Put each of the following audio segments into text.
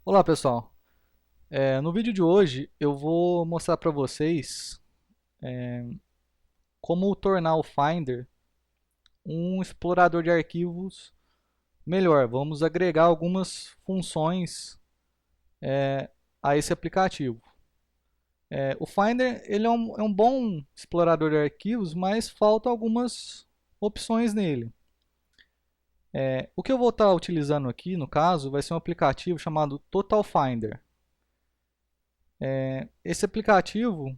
Olá pessoal, no vídeo de hoje eu vou mostrar para vocês como tornar o Finder um explorador de arquivos melhor. Vamos agregar algumas funções a esse aplicativo. O Finder ele é um bom explorador de arquivos, mas faltam algumas opções nele. O que eu vou estar utilizando aqui, no caso, vai ser um aplicativo chamado Total Finder. Esse aplicativo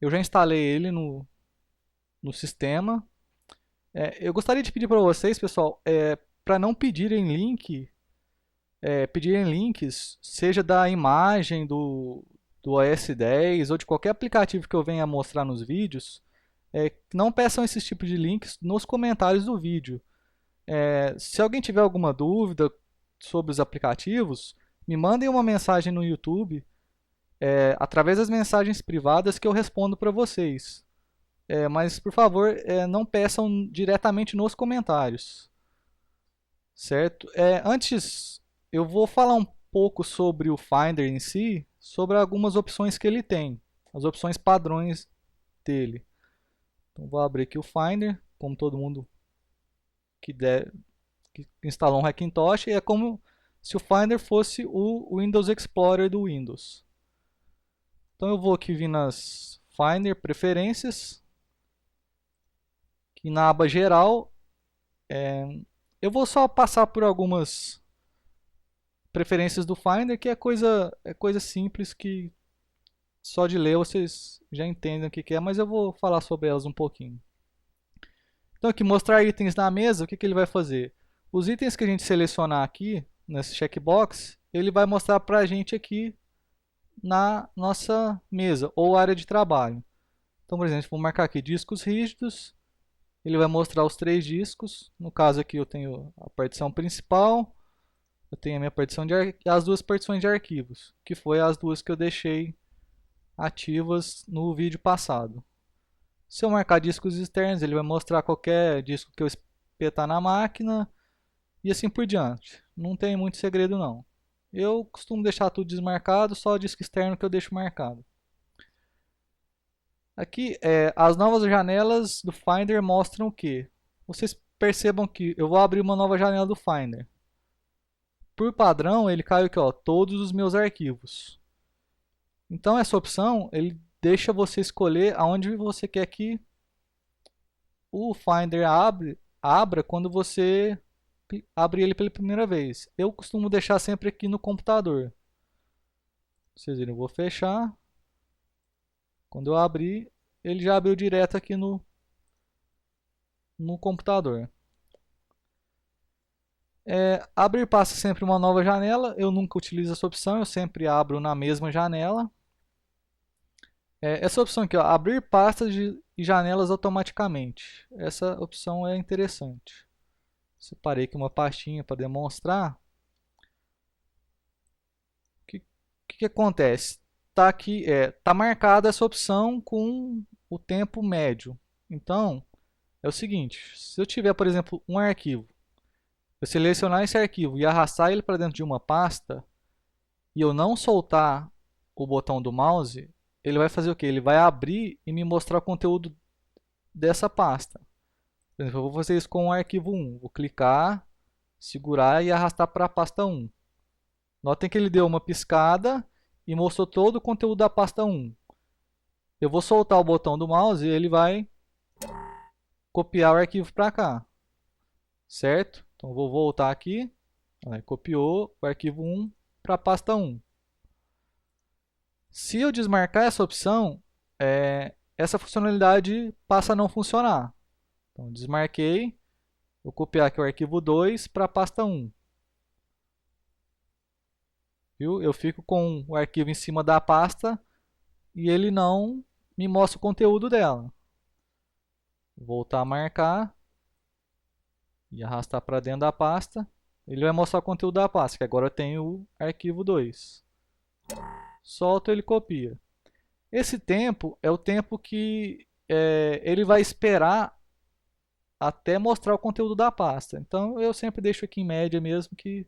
eu já instalei ele no sistema. Eu gostaria de pedir para vocês, pessoal, para não pedirem links, seja da imagem do iOS 10 ou de qualquer aplicativo que eu venha mostrar nos vídeos, não peçam esses tipos de links nos comentários do vídeo. Se alguém tiver alguma dúvida sobre os aplicativos, me mandem uma mensagem no YouTube, através das mensagens privadas que eu respondo para vocês. Mas, por favor, não peçam diretamente nos comentários, certo? Antes, eu vou falar um pouco sobre o Finder em si, sobre algumas opções que ele tem, as opções padrões dele. Então, vou abrir aqui o Finder, como todo mundo que instalou um Hackintosh, é como se o Finder fosse o Windows Explorer do Windows. Então, eu vou aqui vir nas Finder, Preferências, e na aba geral, eu vou só passar por algumas preferências do Finder, que é coisa simples que só de ler vocês já entendem o que é, mas eu vou falar sobre elas um pouquinho. Então aqui, mostrar itens na mesa, o que ele vai fazer? Os itens que a gente selecionar aqui, nesse checkbox, ele vai mostrar para a gente aqui na nossa mesa ou área de trabalho. Então, por exemplo, vou marcar aqui discos rígidos. Ele vai mostrar os 3 discos. No caso aqui eu tenho a partição principal, eu tenho a minha partição as 2 partições de arquivos, que foi as 2 que eu deixei ativas no vídeo passado. Se eu marcar discos externos, ele vai mostrar qualquer disco que eu espetar na máquina e assim por diante. Não tem muito segredo não. Eu costumo deixar tudo desmarcado, só o disco externo que eu deixo marcado. Aqui, as novas janelas do Finder mostram o que? Vocês percebam que eu vou abrir uma nova janela do Finder. Por padrão, ele caiu aqui, ó, todos os meus arquivos. Então, essa opção, ele deixa você escolher aonde você quer que o Finder abra quando você abre ele pela primeira vez. Eu costumo deixar sempre aqui no computador. Vocês viram, eu vou fechar. Quando eu abrir, ele já abriu direto aqui no computador. Abrir passa sempre uma nova janela. Eu nunca utilizo essa opção, eu sempre abro na mesma janela. Essa opção aqui, ó, abrir pastas e janelas automaticamente. Essa opção é interessante. Separei aqui uma pastinha para demonstrar. O que acontece? Tá aqui, tá marcada essa opção com o tempo médio. Então, é o seguinte, se eu tiver, por exemplo, um arquivo, eu selecionar esse arquivo e arrastar ele para dentro de uma pasta, e eu não soltar o botão do mouse, ele vai fazer o que? Ele vai abrir e me mostrar o conteúdo dessa pasta. Por exemplo, eu vou fazer isso com o arquivo 1. Vou clicar, segurar e arrastar para a pasta 1. Notem que ele deu uma piscada e mostrou todo o conteúdo da pasta 1. Eu vou soltar o botão do mouse e ele vai copiar o arquivo para cá. Certo? Então vou voltar aqui. Copiou o arquivo 1 para a pasta 1. Se eu desmarcar essa opção, essa funcionalidade passa a não funcionar. Então desmarquei. Vou copiar aqui o arquivo 2 para a pasta 1. Viu? Eu fico com o arquivo em cima da pasta e ele não me mostra o conteúdo dela. Vou voltar a marcar e arrastar para dentro da pasta. Ele vai mostrar o conteúdo da pasta, que agora eu tenho o arquivo 2. Solto, ele copia. Esse tempo é o tempo que ele vai esperar até mostrar o conteúdo da pasta. Então eu sempre deixo aqui em média mesmo, que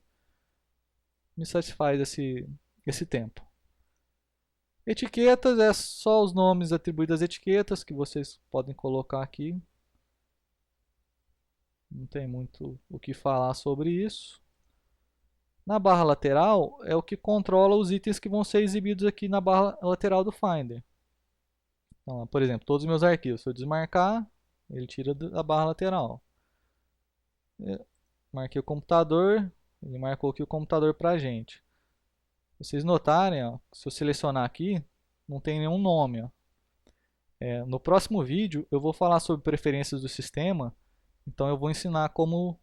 me satisfaz esse tempo. Etiquetas é só os nomes atribuídos às etiquetas que vocês podem colocar aqui. Não tem muito o que falar sobre isso. Na barra lateral é o que controla os itens que vão ser exibidos aqui na barra lateral do Finder. Então, por exemplo, todos os meus arquivos, se eu desmarcar, ele tira da barra lateral. Eu marquei o computador, ele marcou aqui o computador para a gente. Vocês notarem, ó, se eu selecionar aqui, não tem nenhum nome. Ó. No próximo vídeo eu vou falar sobre preferências do sistema, então eu vou ensinar como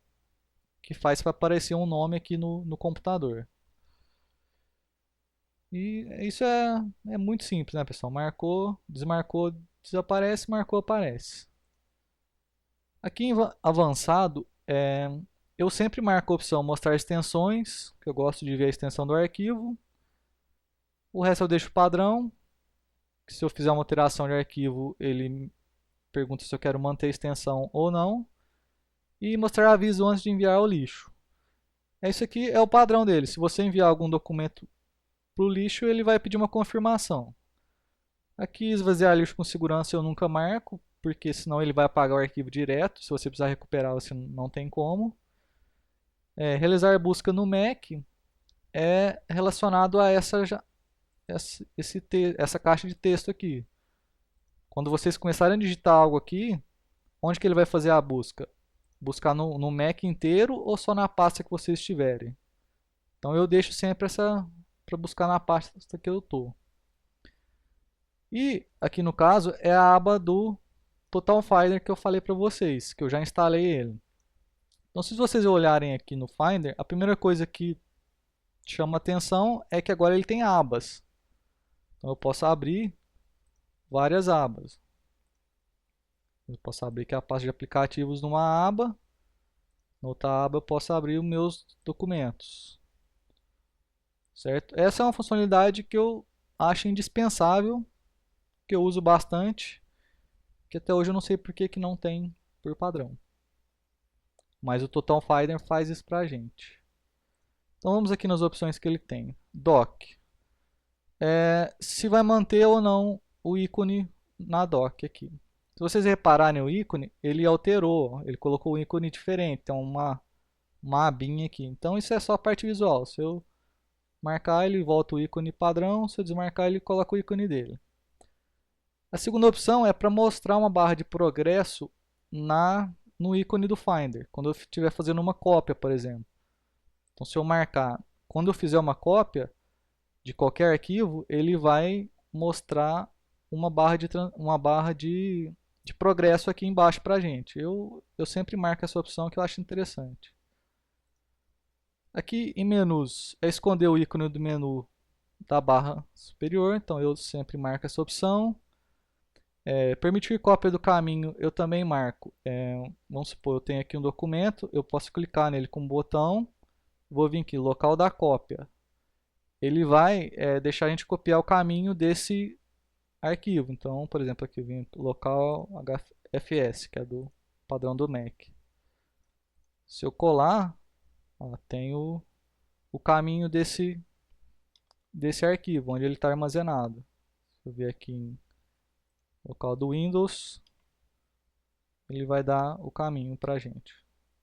que faz para aparecer um nome aqui no computador. E isso é muito simples, né, pessoal? Marcou, desmarcou, desaparece, marcou, aparece. Aqui em avançado, eu sempre marco a opção mostrar extensões, que eu gosto de ver a extensão do arquivo. O resto eu deixo padrão, que se eu fizer uma alteração de arquivo, ele pergunta se eu quero manter a extensão ou não. E mostrar aviso antes de enviar ao lixo. Isso aqui é o padrão dele. Se você enviar algum documento para o lixo, ele vai pedir uma confirmação. Aqui, esvaziar lixo com segurança eu nunca marco, porque senão ele vai apagar o arquivo direto. Se você precisar recuperar, você não tem como. Realizar busca no Mac é relacionado a essa caixa de texto aqui. Quando vocês começarem a digitar algo aqui, onde que ele vai fazer a busca? Buscar no Mac inteiro ou só na pasta que vocês estiverem? Então eu deixo sempre essa para buscar na pasta que eu estou. E aqui no caso é a aba do Total Finder que eu falei para vocês, que eu já instalei ele. Então se vocês olharem aqui no Finder, a primeira coisa que chama atenção é que agora ele tem abas. Então eu posso abrir várias abas. Eu posso abrir aqui a pasta de aplicativos numa aba. Na outra aba eu posso abrir os meus documentos. Certo? Essa é uma funcionalidade que eu acho indispensável, que eu uso bastante, que até hoje eu não sei por que não tem por padrão. Mas o Total Finder faz isso pra gente. Então vamos aqui nas opções que ele tem. Doc. Se vai manter ou não o ícone na doc aqui. Se vocês repararem o ícone, ele alterou, ele colocou um ícone diferente, tem uma abinha aqui. Então isso é só a parte visual. Se eu marcar, ele volta o ícone padrão, se eu desmarcar, ele coloca o ícone dele. A segunda opção é para mostrar uma barra de progresso no ícone do Finder, quando eu estiver fazendo uma cópia, por exemplo. Então se eu marcar, quando eu fizer uma cópia de qualquer arquivo, ele vai mostrar uma barra de progresso aqui embaixo para a gente. Eu sempre marco essa opção que eu acho interessante. Aqui em menus, é esconder o ícone do menu da barra superior, então eu sempre marco essa opção. Permitir cópia do caminho, eu também marco. Vamos supor, eu tenho aqui um documento, eu posso clicar nele com um botão, vou vir aqui, local da cópia. Ele vai deixar a gente copiar o caminho desse arquivo. Então, por exemplo, aqui eu vim local HFS, que é do padrão do Mac. Se eu colar, tem o caminho desse arquivo, onde ele está armazenado. Se eu ver aqui em local do Windows, ele vai dar o caminho para a gente.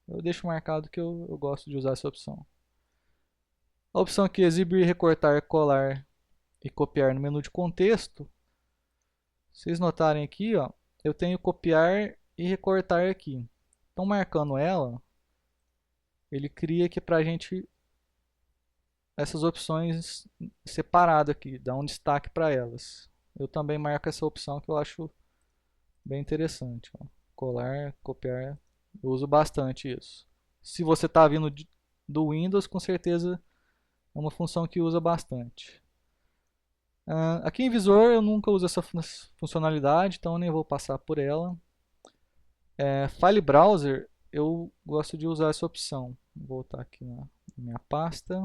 Eu deixo marcado que eu gosto de usar essa opção. A opção aqui, exibir, recortar, colar e copiar no menu de contexto. Vocês notarem aqui, ó, eu tenho copiar e recortar aqui. Então, marcando ela, ele cria aqui para a gente essas opções separadas aqui, dá um destaque para elas. Eu também marco essa opção que eu acho bem interessante. Ó. Colar, copiar, eu uso bastante isso. Se você está vindo do Windows, com certeza é uma função que usa bastante. Aqui em visor eu nunca uso essa funcionalidade, então eu nem vou passar por ela. File Browser, eu gosto de usar essa opção. Vou voltar aqui na minha pasta.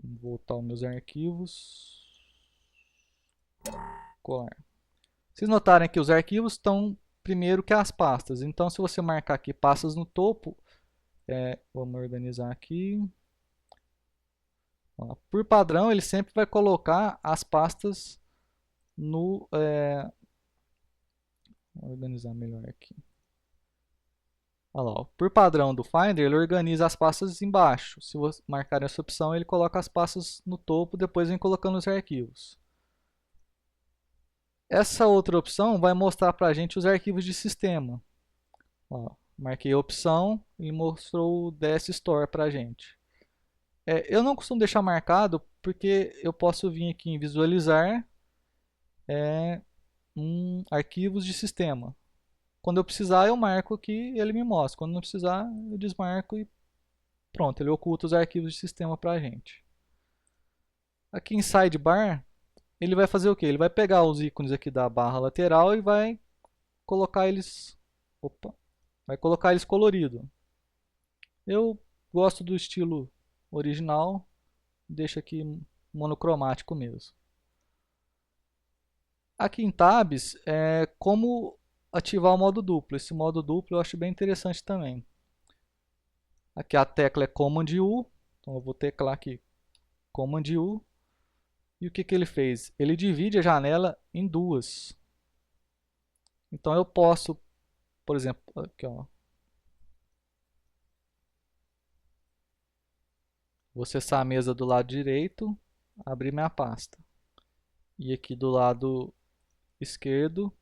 Vou voltar aos meus arquivos. Colar. Vocês notarem que os arquivos estão primeiro que as pastas. Então se você marcar aqui pastas no topo, Vamos organizar aqui. Ó, por padrão, ele sempre vai colocar as pastas no... vou organizar melhor aqui. Olha lá, ó. Por padrão do Finder, ele organiza as pastas embaixo. Se você marcar essa opção, ele coloca as pastas no topo, depois vem colocando os arquivos. Essa outra opção vai mostrar para a gente os arquivos de sistema. Ó, marquei a opção e mostrou o DS Store para a gente. Eu não costumo deixar marcado porque eu posso vir aqui em visualizar arquivos de sistema. Quando eu precisar, eu marco aqui e ele me mostra. Quando não precisar, eu desmarco e pronto, ele oculta os arquivos de sistema para a gente. Aqui em Sidebar, ele vai fazer o quê? Ele vai pegar os ícones aqui da barra lateral e vai colocar eles... Opa! Vai colocar eles coloridos. Eu gosto do estilo original, deixa aqui monocromático mesmo. Aqui em Tabs, como ativar o modo duplo. Esse modo duplo eu acho bem interessante também. Aqui a tecla é Command U, então eu vou teclar aqui Command U. E o que ele fez? Ele divide a janela em duas. Então eu posso, por exemplo, aqui ó, vou acessar a mesa do lado direito, abrir minha pasta. E aqui do lado esquerdo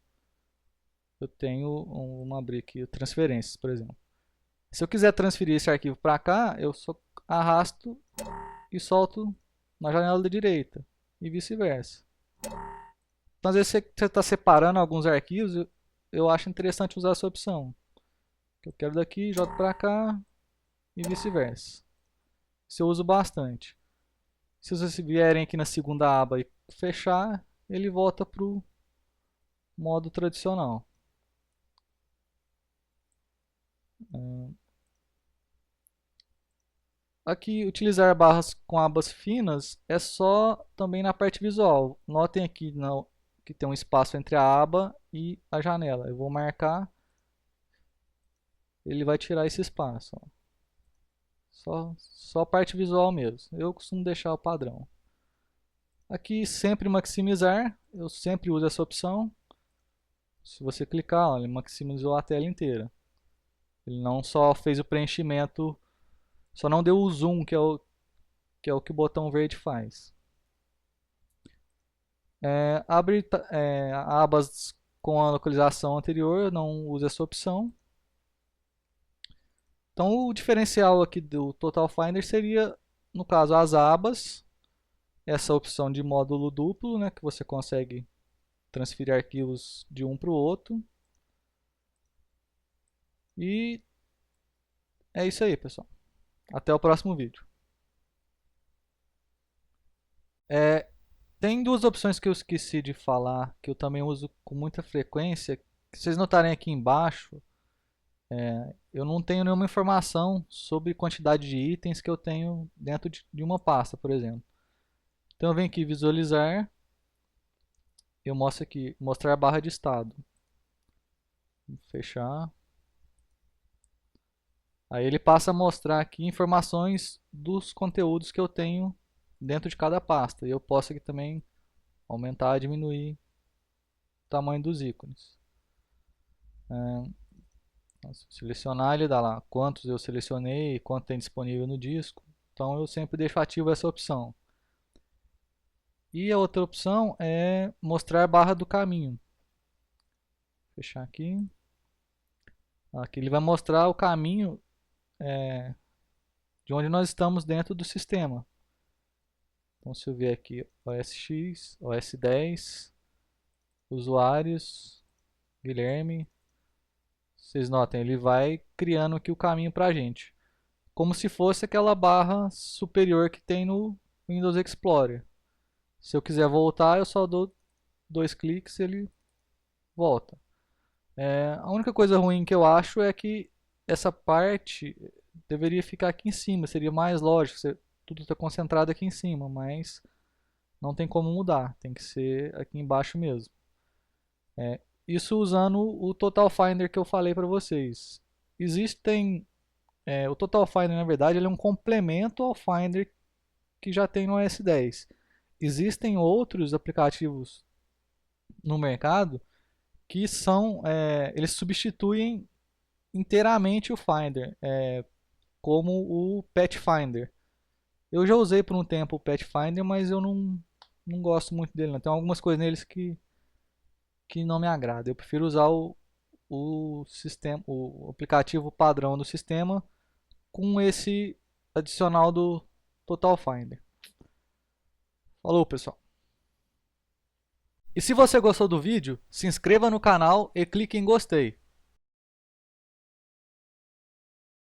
eu tenho, vamos abrir aqui transferências, por exemplo. Se eu quiser transferir esse arquivo para cá, eu só arrasto e solto na janela da direita e vice-versa. Então, às vezes você está separando alguns arquivos, eu acho interessante usar essa opção. Eu quero daqui, jogo para cá e vice-versa. Isso eu uso bastante. Se vocês vierem aqui na segunda aba e fechar, ele volta para o modo tradicional. Aqui, utilizar barras com abas finas é só também na parte visual. Notem aqui que tem um espaço entre a aba e a janela. Eu vou marcar, ele vai tirar esse espaço. Ó. Só a parte visual mesmo. Eu costumo deixar o padrão. Aqui, sempre maximizar. Eu sempre uso essa opção. Se você clicar, ó, ele maximizou a tela inteira. Ele não só fez o preenchimento, só não deu o zoom, que é o que o botão verde faz. Abre abas com a localização anterior, eu não uso essa opção. Então o diferencial aqui do Total Finder seria, no caso, as abas, essa opção de módulo duplo, né, que você consegue transferir arquivos de um para o outro. E é isso aí, pessoal. Até o próximo vídeo. Tem duas opções que eu esqueci de falar, que eu também uso com muita frequência. Se vocês notarem aqui embaixo, eu não tenho nenhuma informação sobre quantidade de itens que eu tenho dentro de uma pasta, por exemplo. Então eu venho aqui visualizar, eu mostro aqui, mostrar a barra de estado. Vou fechar. Aí ele passa a mostrar aqui informações dos conteúdos que eu tenho dentro de cada pasta. E eu posso aqui também aumentar, diminuir o tamanho dos ícones. Selecionar, ele dá lá quantos eu selecionei, quanto tem disponível no disco. Então eu sempre deixo ativo essa opção. E a outra opção é mostrar a barra do caminho. Vou fechar aqui. Aqui ele vai mostrar o caminho de onde nós estamos dentro do sistema. Então se eu vier aqui OS X, OS 10, usuários, Guilherme, vocês notem, ele vai criando aqui o caminho para a gente. Como se fosse aquela barra superior que tem no Windows Explorer. Se eu quiser voltar, eu só dou 2 cliques e ele volta. A única coisa ruim que eu acho é que essa parte deveria ficar aqui em cima, seria mais lógico, tudo está concentrado aqui em cima, mas não tem como mudar, tem que ser aqui embaixo mesmo. Isso usando o Total Finder que eu falei para vocês. Existem O Total Finder, na verdade, ele é um complemento ao Finder que já tem no iOS 10. Existem outros aplicativos no mercado que eles substituem inteiramente o Finder, como o Pet Finder. Eu já usei por um tempo o Pet Finder, mas eu não gosto muito dele, não. Tem algumas coisas neles que não me agradam. Eu prefiro usar o aplicativo padrão do sistema com esse adicional do Total Finder. Falou, pessoal. E se você gostou do vídeo, se inscreva no canal e clique em gostei.